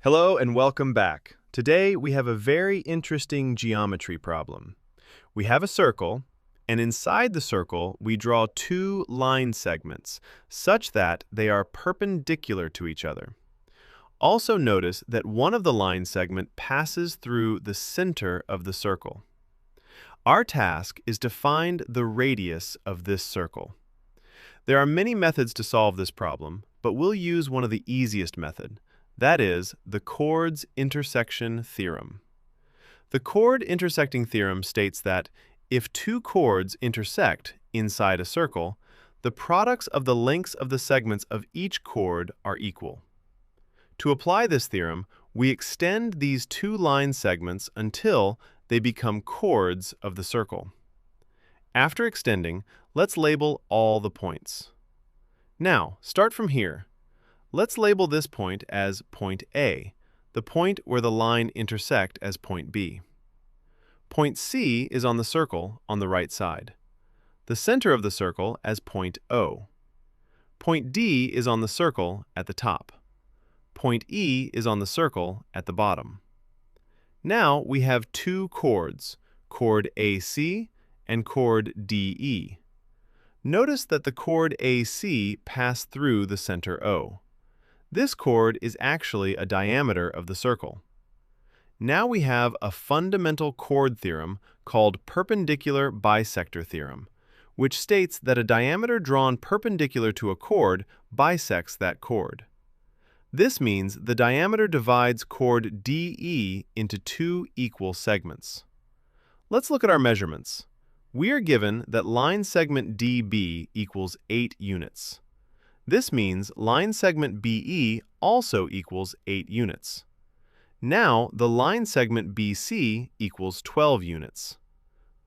Hello and welcome back. Today we have a very interesting geometry problem. We have a circle, and inside the circle we draw two line segments such that they are perpendicular to each other. Also notice that one of the line segment passes through the center of the circle. Our task is to find the radius of this circle. There are many methods to solve this problem, but we'll use one of the easiest methods. That is, the chords intersection theorem. The chord intersecting theorem states that if two chords intersect inside a circle, the products of the lengths of the segments of each chord are equal. To apply this theorem, we extend these two line segments until they become chords of the circle. After extending, let's label all the points. Now, start from here. Let's label this point as point A, the point where the line intersect as point B. Point C is on the circle on the right side. The center of the circle as point O. Point D is on the circle at the top. Point E is on the circle at the bottom. Now we have two chords, chord AC and chord DE. Notice that the chord AC passed through the center O. This chord is actually a diameter of the circle. Now we have a fundamental chord theorem called perpendicular bisector theorem, which states that a diameter drawn perpendicular to a chord bisects that chord. This means the diameter divides chord DE into two equal segments. Let's look at our measurements. We are given that line segment DB equals 8 units. This means line segment BE also equals 8 units. Now, the line segment BC equals 12 units.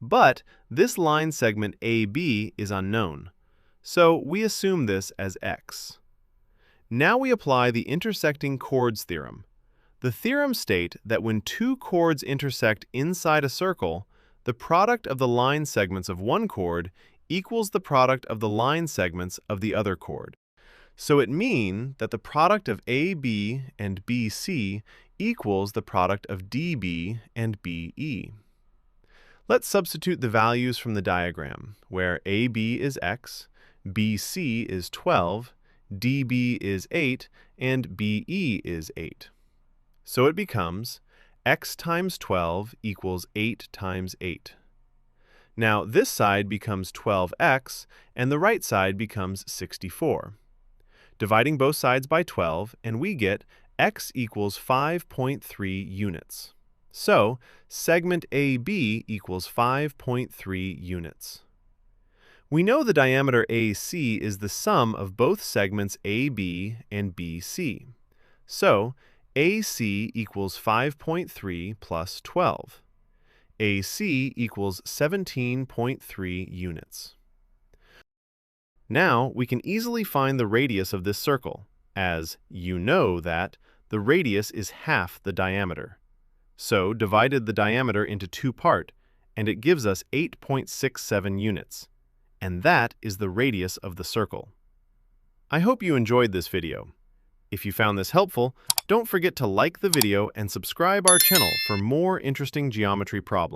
But this line segment AB is unknown, so we assume this as x. Now we apply the intersecting chords theorem. The theorem states that when two chords intersect inside a circle, the product of the line segments of one chord equals the product of the line segments of the other chord. So it means that the product of AB and BC equals the product of DB and BE. Let's substitute the values from the diagram, where AB is x, BC is 12, DB is 8, and BE is 8. So it becomes x times 12 equals 8 times 8. Now this side becomes 12x, and the right side becomes 64. Dividing both sides by 12, and we get x equals 5.3 units. So, segment AB equals 5.3 units. We know the diameter AC is the sum of both segments AB and BC. So, AC equals 5.3 plus 12. AC equals 17.3 units. Now we can easily find the radius of this circle, as you know that the radius is half the diameter. So divided the diameter into two parts, and it gives us 8.67 units. And that is the radius of the circle. I hope you enjoyed this video. If you found this helpful, don't forget to like the video and subscribe our channel for more interesting geometry problems.